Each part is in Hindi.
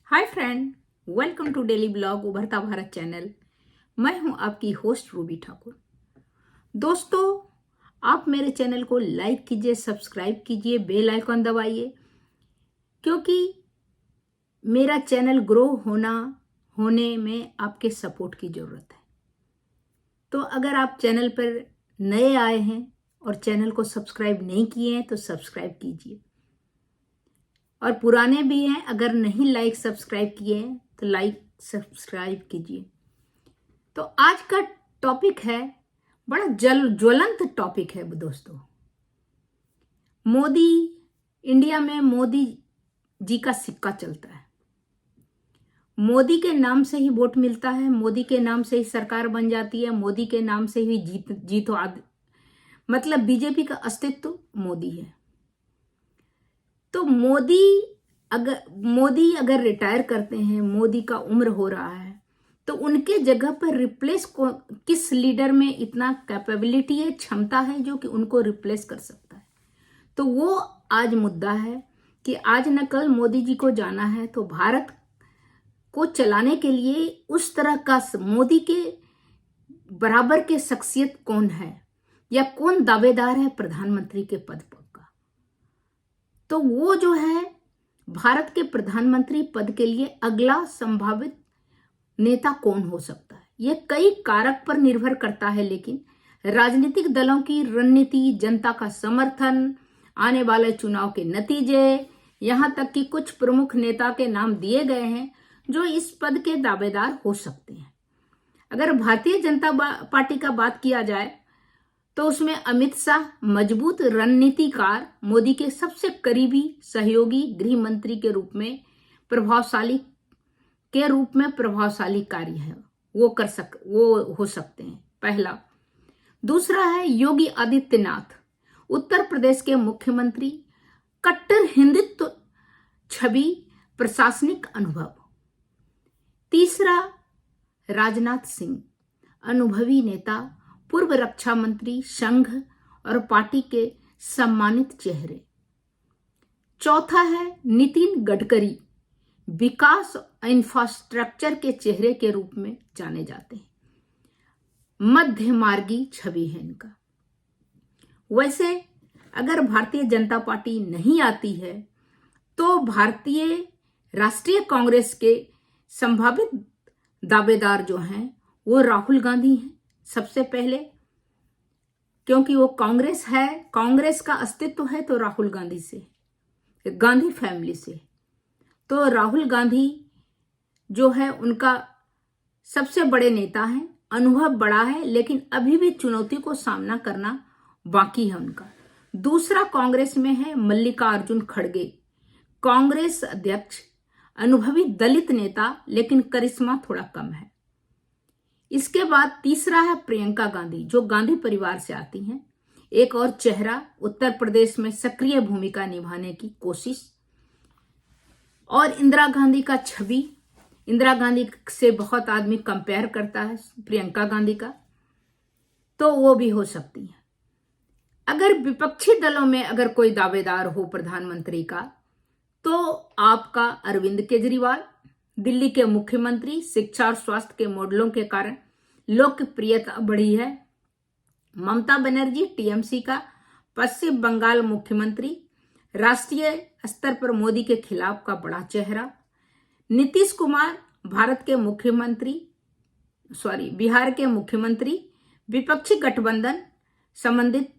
Hi friend, welcome to daily blog उभरता भारत चैनल। मैं हूं आपकी होस्ट रूबी ठाकुर। दोस्तों, आप मेरे चैनल को लाइक कीजिए, सब्सक्राइब कीजिए, बेल आइकॉन दबाइए, क्योंकि मेरा चैनल ग्रो होने में आपके सपोर्ट की ज़रूरत है। तो अगर आप चैनल पर नए आए हैं और चैनल को सब्सक्राइब नहीं किए हैं तो सब्सक्राइब कीजिए, और पुराने भी हैं, अगर नहीं लाइक सब्सक्राइब किए हैं तो लाइक सब्सक्राइब कीजिए। तो आज का टॉपिक है, बड़ा ज्वलंत टॉपिक है दोस्तों। मोदी, इंडिया में मोदी जी का सिक्का चलता है। मोदी के नाम से ही वोट मिलता है, मोदी के नाम से ही सरकार बन जाती है, मोदी के नाम से ही जीत मतलब बीजेपी का अस्तित्व मोदी है। तो मोदी अगर रिटायर करते हैं, मोदी का उम्र हो रहा है, तो उनके जगह पर रिप्लेस किस लीडर में इतना कैपेबिलिटी है, क्षमता है जो कि उनको रिप्लेस कर सकता है। तो वो आज मुद्दा है कि आज न कल मोदी जी को जाना है, तो भारत को चलाने के लिए उस तरह का मोदी के बराबर के शख्सियत कौन है या कौन दावेदार है प्रधानमंत्री के पद पर का। तो वो जो है भारत के प्रधानमंत्री पद के लिए अगला संभावित नेता कौन हो सकता है, ये कई कारक पर निर्भर करता है। लेकिन राजनीतिक दलों की रणनीति, जनता का समर्थन, आने वाले चुनाव के नतीजे, यहां तक कि कुछ प्रमुख नेता के नाम दिए गए हैं जो इस पद के दावेदार हो सकते हैं। अगर भारतीय जनता पार्टी का बात किया जाए तो उसमें अमित शाह मजबूत रणनीतिकार, मोदी के सबसे करीबी सहयोगी, गृह मंत्री के रूप में प्रभावशाली कार्य है, वो हो सकते हैं, पहला। दूसरा है योगी आदित्यनाथ, उत्तर प्रदेश के मुख्यमंत्री, कट्टर हिंदुत्व छवि, प्रशासनिक अनुभव। तीसरा राजनाथ सिंह, अनुभवी नेता, पूर्व रक्षा मंत्री, संघ और पार्टी के सम्मानित चेहरे। चौथा है नितिन गडकरी, विकास इंफ्रास्ट्रक्चर के चेहरे के रूप में जाने जाते हैं, मध्य मार्गी छवि है इनका। वैसे अगर भारतीय जनता पार्टी नहीं आती है तो भारतीय राष्ट्रीय कांग्रेस के संभावित दावेदार जो हैं वो राहुल गांधी हैं सबसे पहले, क्योंकि वो कांग्रेस है, कांग्रेस का अस्तित्व है तो राहुल गांधी से, गांधी फैमिली से। तो राहुल गांधी जो है उनका सबसे बड़े नेता हैं, अनुभव बड़ा है, लेकिन अभी भी चुनौती को सामना करना बाकी है उनका। दूसरा कांग्रेस में है मल्लिकार्जुन खड़गे, कांग्रेस अध्यक्ष, अनुभवी दलित नेता, लेकिन करिश्मा थोड़ा कम है। इसके बाद तीसरा है प्रियंका गांधी, जो गांधी परिवार से आती हैं, एक और चेहरा, उत्तर प्रदेश में सक्रिय भूमिका निभाने की कोशिश। और इंदिरा गांधी का छवि, इंदिरा गांधी से बहुत आदमी कंपेयर करता है प्रियंका गांधी का, तो वो भी हो सकती है। अगर विपक्षी दलों में अगर कोई दावेदार हो प्रधानमंत्री का, तो आपका अरविंद केजरीवाल, दिल्ली के मुख्यमंत्री, शिक्षा और स्वास्थ्य के मॉडलों के कारण लोकप्रियता बढ़ी है। ममता बनर्जी, टीएमसी का पश्चिम बंगाल मुख्यमंत्री, राष्ट्रीय स्तर पर मोदी के खिलाफ का बड़ा चेहरा। नीतीश कुमार, बिहार के मुख्यमंत्री, विपक्षी गठबंधन संबंधित।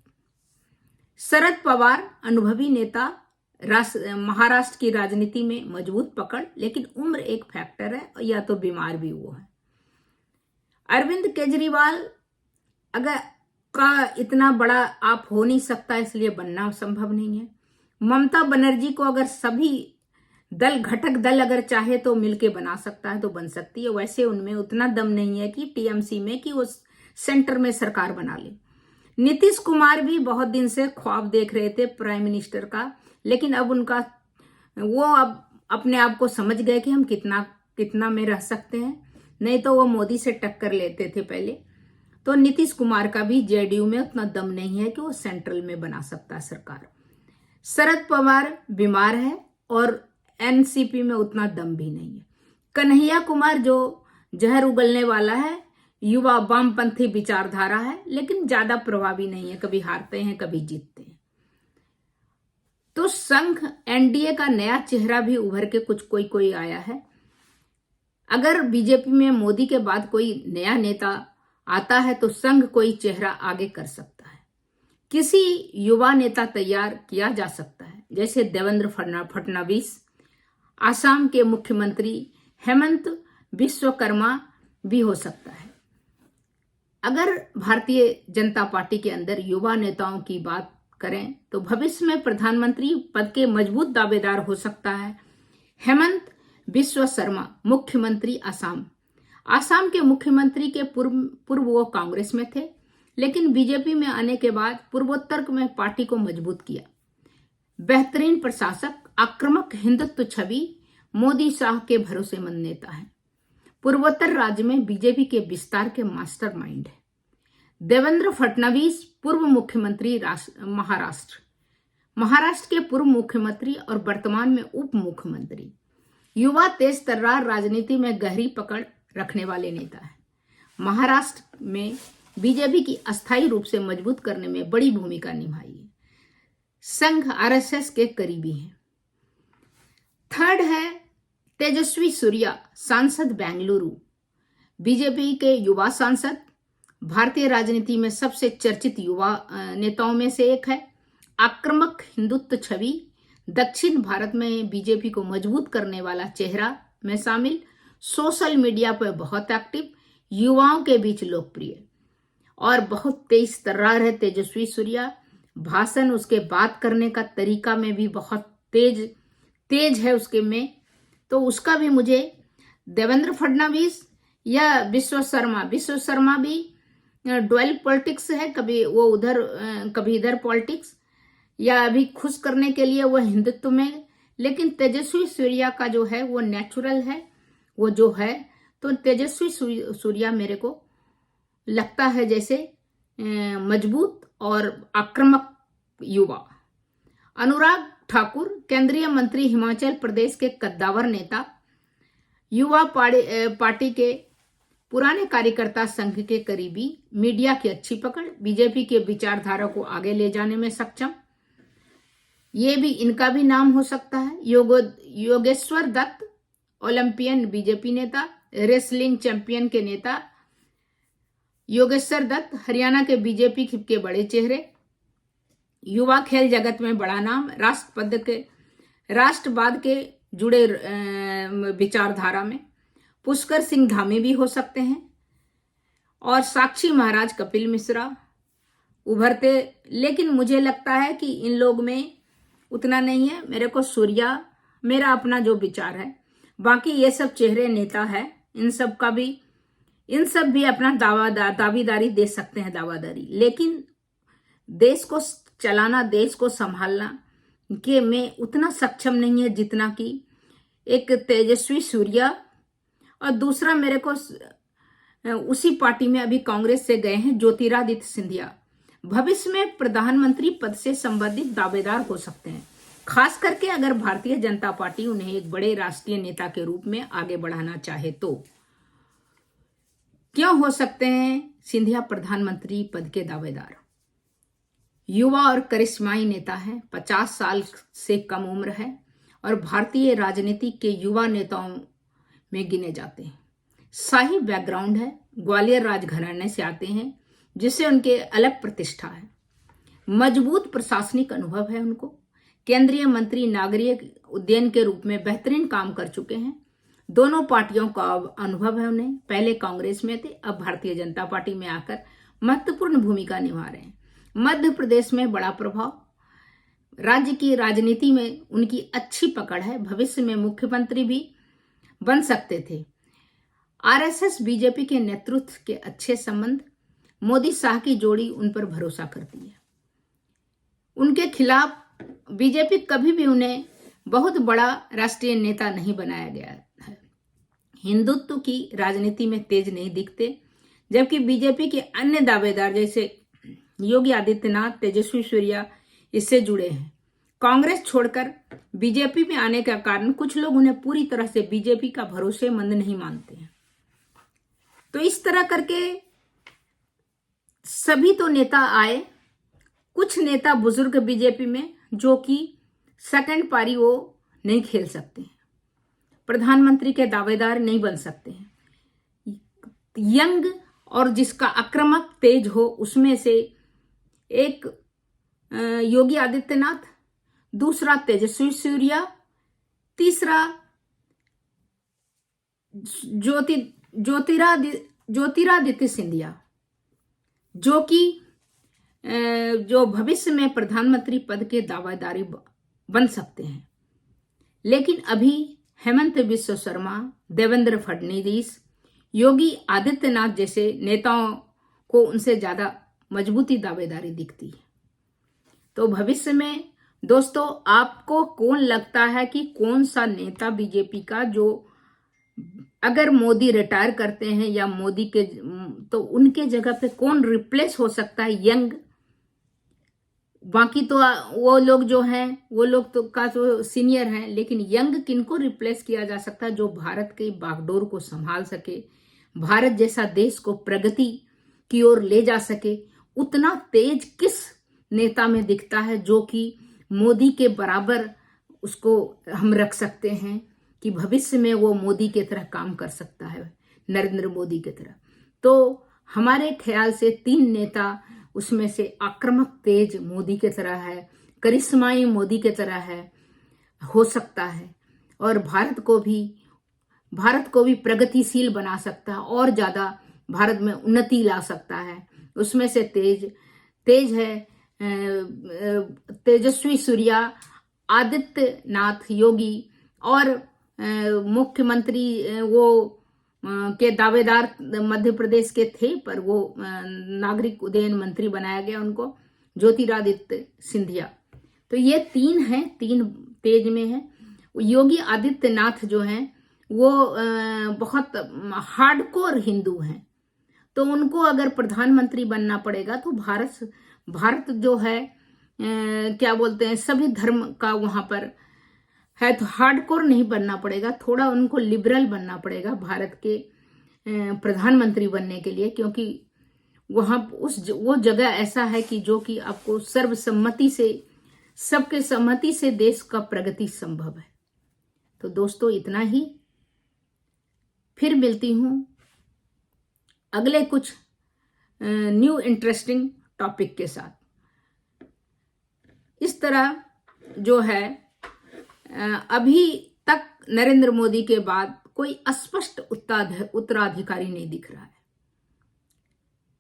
शरद पवार, अनुभवी नेता, महाराष्ट्र की राजनीति में मजबूत पकड़, लेकिन उम्र एक फैक्टर है, या तो बीमार भी वो है। अरविंद केजरीवाल अगर का इतना बड़ा आप हो नहीं सकता, इसलिए बनना संभव नहीं है। ममता बनर्जी को अगर सभी घटक दल अगर चाहे तो मिलके बना सकता है तो बन सकती है, वैसे उनमें उतना दम नहीं है कि टीएमसी में कि वो सेंटर में सरकार बना ले। नीतीश कुमार भी बहुत दिन से ख्वाब देख रहे थे प्राइम मिनिस्टर का, लेकिन अब अब अपने आप को समझ गए कि हम कितना में रह सकते हैं, नहीं तो वो मोदी से टक्कर लेते थे पहले। तो नीतीश कुमार का भी जेडीयू में उतना दम नहीं है कि वो सेंट्रल में बना सकता सरकार। शरद पवार बीमार है और एनसीपी में उतना दम भी नहीं है। कन्हैया कुमार जो जहर उगलने वाला है, युवा वामपंथी विचारधारा है, लेकिन ज्यादा प्रभावी नहीं है, कभी हारते हैं कभी जीतते हैं। तो संघ एनडीए का नया चेहरा भी उभर के कुछ कोई आया है। अगर बीजेपी में मोदी के बाद कोई नया नेता आता है तो संघ कोई चेहरा आगे कर सकता है, किसी युवा नेता तैयार किया जा सकता है, जैसे देवेंद्र फडणवीस, आसाम के मुख्यमंत्री हेमंत विश्वकर्मा भी हो सकता है। अगर भारतीय जनता पार्टी के अंदर युवा नेताओं की बात करें तो भविष्य में प्रधानमंत्री पद के मजबूत दावेदार हो सकता है हेमंत बिस्वा शर्मा, मुख्यमंत्री आसाम के मुख्यमंत्री के पूर्व वो कांग्रेस में थे, लेकिन बीजेपी में आने के बाद पूर्वोत्तर में पार्टी को मजबूत किया। बेहतरीन प्रशासक, आक्रामक हिंदुत्व छवि, मोदी शाह के भरोसेमंद नेता है। पूर्वोत्तर राज्य में बीजेपी के विस्तार के मास्टरमाइंड है। देवेंद्र फडणवीस, पूर्व मुख्यमंत्री महाराष्ट्र के पूर्व मुख्यमंत्री और वर्तमान में उप मुख्यमंत्री, युवा तेज तर्रार राजनीति में गहरी पकड़ रखने वाले नेता है। महाराष्ट्र में बीजेपी की अस्थायी रूप से मजबूत करने में बड़ी भूमिका निभाई है। संघ आरएसएस के करीबी हैं। थर्ड है तेजस्वी सूर्या, सांसद बेंगलुरु, बीजेपी के युवा सांसद, भारतीय राजनीति में सबसे चर्चित युवा नेताओं में से एक है। आक्रामक हिंदुत्व छवि, दक्षिण भारत में बीजेपी को मजबूत करने वाला चेहरा में शामिल, सोशल मीडिया पर बहुत एक्टिव, युवाओं के बीच लोकप्रिय और बहुत तेज तर्रार है तेजस्वी सूर्या। भाषण, उसके बात करने का तरीका में भी बहुत तेज है उसके में। तो उसका भी मुझे देवेंद्र फडणवीस या विश्व शर्मा भी डुअल पॉलिटिक्स है, कभी वो उधर कभी इधर पॉलिटिक्स, या अभी खुश करने के लिए वो हिंदुत्व में, लेकिन तेजस्वी सूर्या का जो है वो नेचुरल है, वो जो है। तो तेजस्वी सूर्या मेरे को लगता है जैसे मजबूत और आक्रामक युवा। अनुराग ठाकुर, केंद्रीय मंत्री, हिमाचल प्रदेश के कद्दावर नेता, युवा पार्टी के पुराने कार्यकर्ता संघ के करीबी, मीडिया की अच्छी पकड़, बीजेपी के विचारधारा को आगे ले जाने में सक्षम, ये भी इनका भी नाम हो सकता है। योगेश्वर दत्त, ओलंपियन बीजेपी नेता, रेसलिंग चैंपियन के नेता योगेश्वर दत्त, हरियाणा के बीजेपी के बड़े चेहरे, युवा खेल जगत में बड़ा नाम, राष्ट्रवाद के जुड़े विचारधारा में पुष्कर सिंह धामी भी हो सकते हैं, और साक्षी महाराज, कपिल मिश्रा उभरते। लेकिन मुझे लगता है कि इन लोग में उतना नहीं है। मेरे को सूर्या, मेरा अपना जो विचार है, बाकी ये सब चेहरे नेता है, इन सब भी अपना दावेदारी दे सकते हैं, दावादारी, लेकिन देश को चलाना, देश को संभालना के में उतना सक्षम नहीं है जितना कि एक तेजस्वी सूर्या। और दूसरा मेरे को उसी पार्टी में अभी कांग्रेस से गए हैं ज्योतिरादित्य सिंधिया, भविष्य में प्रधानमंत्री पद से संबंधित दावेदार हो सकते हैं, खास करके अगर भारतीय जनता पार्टी उन्हें एक बड़े राष्ट्रीय नेता के रूप में आगे बढ़ाना चाहे तो। क्यों हो सकते हैं सिंधिया प्रधानमंत्री पद के दावेदार? युवा और करिश्माई नेता है, 50 साल से कम उम्र है और भारतीय राजनीति के युवा नेताओं में गिने जाते हैं। शाही बैकग्राउंड है, ग्वालियर राजघराने से आते हैं, जिससे उनके अलग प्रतिष्ठा है। मजबूत प्रशासनिक अनुभव है उनको, केंद्रीय मंत्री नागरिक उड्डयन के रूप में बेहतरीन काम कर चुके हैं। दोनों पार्टियों का अनुभव है उन्हें, पहले कांग्रेस में थे, अब भारतीय जनता पार्टी में आकर महत्वपूर्ण भूमिका निभा रहे हैं। मध्य प्रदेश में बड़ा प्रभाव, राज्य की राजनीति में उनकी अच्छी पकड़ है, भविष्य में मुख्यमंत्री भी बन सकते थे। आरएसएस बीजेपी के नेतृत्व के अच्छे संबंध, मोदी शाह की जोड़ी उन पर भरोसा करती है। उनके खिलाफ बीजेपी कभी भी उन्हें बहुत बड़ा राष्ट्रीय नेता नहीं बनाया गया है। हिंदुत्व की राजनीति में तेज नहीं दिखते, जबकि बीजेपी के अन्य दावेदार जैसे योगी आदित्यनाथ, तेजस्वी सूर्या इससे जुड़े हैं। कांग्रेस छोड़कर बीजेपी में आने का कारण कुछ लोग उन्हें पूरी तरह से बीजेपी का भरोसेमंद नहीं मानते हैं। तो इस तरह करके सभी तो नेता आए, कुछ नेता बुजुर्ग बीजेपी में जो कि सेकंड पारी वो नहीं खेल सकते हैं, प्रधानमंत्री के दावेदार नहीं बन सकते हैं। यंग और जिसका आक्रामक तेज हो, उसमें से एक योगी आदित्यनाथ, दूसरा तेजस्वी सूर्या, तीसरा ज्योतिरादित्य सिंधिया, जो कि जो भविष्य में प्रधानमंत्री पद के दावेदारी बन सकते हैं। लेकिन अभी हेमंत बिस्वा शर्मा, देवेंद्र फडणवीस, योगी आदित्यनाथ जैसे नेताओं को उनसे ज्यादा मजबूती दावेदारी दिखती है। तो भविष्य में दोस्तों आपको कौन लगता है कि कौन सा नेता बीजेपी का, जो अगर मोदी रिटायर करते हैं या मोदी के, तो उनके जगह पे कौन रिप्लेस हो सकता है यंग? बाकी तो वो लोग जो हैं वो लोग तो का तो सीनियर हैं, लेकिन यंग किनको रिप्लेस किया जा सकता है जो भारत के बागडोर को संभाल सके, भारत जैसा देश को प्रगति की ओर ले जा सके? उतना तेज किस नेता में दिखता है जो कि मोदी के बराबर उसको हम रख सकते हैं कि भविष्य में वो मोदी की तरह काम कर सकता है, नरेंद्र मोदी की तरह? तो हमारे ख्याल से 3 नेता, उसमें से आक्रामक तेज मोदी की तरह है, करिश्माई मोदी की तरह है, हो सकता है, और भारत को भी प्रगतिशील बना सकता है और ज्यादा भारत में उन्नति ला सकता है। उसमें से तेज है तेजस्वी सूर्या, आदित्यनाथ योगी, और मुख्यमंत्री वो के दावेदार मध्य प्रदेश के थे, पर वो नागरिक उड्डयन मंत्री बनाया गया उनको, ज्योतिरादित्य सिंधिया। तो ये 3 हैं, 3 तेज में है। योगी आदित्यनाथ जो हैं वो बहुत हार्डकोर हिंदू हैं, तो उनको अगर प्रधानमंत्री बनना पड़ेगा तो भारत जो है क्या बोलते हैं, सभी धर्म का वहां पर है, तो हार्डकोर नहीं बनना पड़ेगा, थोड़ा उनको लिबरल बनना पड़ेगा भारत के प्रधानमंत्री बनने के लिए, क्योंकि वहां वो जगह ऐसा है कि जो कि आपको सर्वसम्मति से, सबके सम्मति से देश का प्रगति संभव है। तो दोस्तों इतना ही, फिर मिलती हूं अगले कुछ न्यू इंटरेस्टिंग टॉपिक के साथ। इस तरह जो है अभी तक नरेंद्र मोदी के बाद कोई स्पष्ट उत्तराधिकारी नहीं दिख रहा है।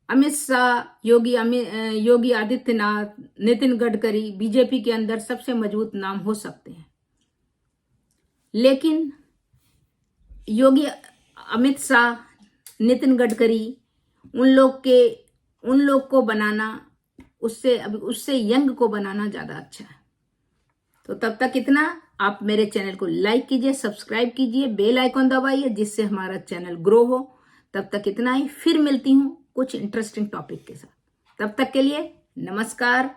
अमित शाह, योगी आदित्यनाथ, नितिन गडकरी बीजेपी के अंदर सबसे मजबूत नाम हो सकते हैं, लेकिन योगी, अमित शाह, नितिन गडकरी, उन लोग को बनाना, उससे यंग को बनाना ज्यादा अच्छा है। तो तब तक इतना, आप मेरे चैनल को लाइक कीजिए, सब्सक्राइब कीजिए, बेल आइकॉन दबाइए, जिससे हमारा चैनल ग्रो हो। तब तक इतना ही, फिर मिलती हूँ कुछ इंटरेस्टिंग टॉपिक के साथ। तब तक के लिए नमस्कार।